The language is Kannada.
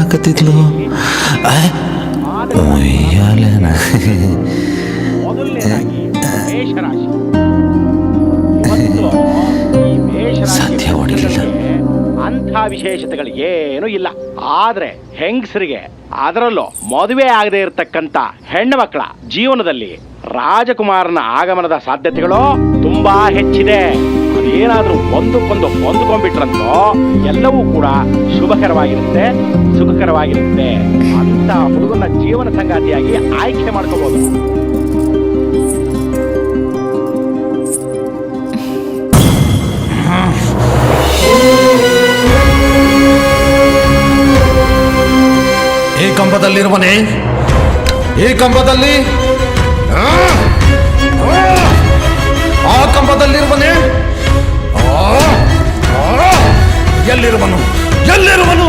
ಮಾಡಕತ್ತಿದ್ಲು ಉಯ್ಯಾಲೆನ ಮೊದಲನೇದಾಗಿ ಮೇಷರಾಶಿ. ಈ ಮೇಷರಾಶಿ ಸದ್ಯ ಹೊಡಿಲಿಲ್ಲ. ಅಂಥ ವಿಶೇಷತೆಗಳು ಏನೂ ಇಲ್ಲ. ಆದ್ರೆ ಹೆಂಗಸರಿಗೆ, ಅದರಲ್ಲೂ ಮದುವೆ ಆಗದೆ ಇರತಕ್ಕಂತ ಹೆಣ್ಣು ಮಕ್ಕಳ ಜೀವನದಲ್ಲಿ ರಾಜಕುಮಾರನ ಆಗಮನದ ಸಾಧ್ಯತೆಗಳು ತುಂಬಾ ಹೆಚ್ಚಿದೆ. ಅದೇನಾದ್ರೂ ಒಂದಕ್ಕೊಂದು ಹೊಂದ್ಕೊಂಡ್ಬಿಟ್ರಂತೋ ಎಲ್ಲವೂ ಕೂಡ ಶುಭಕರವಾಗಿರುತ್ತೆ, ಸುಖಕರವಾಗಿರುತ್ತೆ. ಅಂತ ಹುಡುಗನ ಜೀವನ ಸಂಗಾತಿಯಾಗಿ ಆಯ್ಕೆ ಮಾಡ್ಕೋಬಹುದು. ಈ ಕಂಬದಲ್ಲಿರುವನೇ, ಈ ಕಂಬದಲ್ಲಿ, ಆ ಕಂಬದಲ್ಲಿರುವನೇ, ಎಲ್ಲಿರುವನು, ಎಲ್ಲಿರುವನು?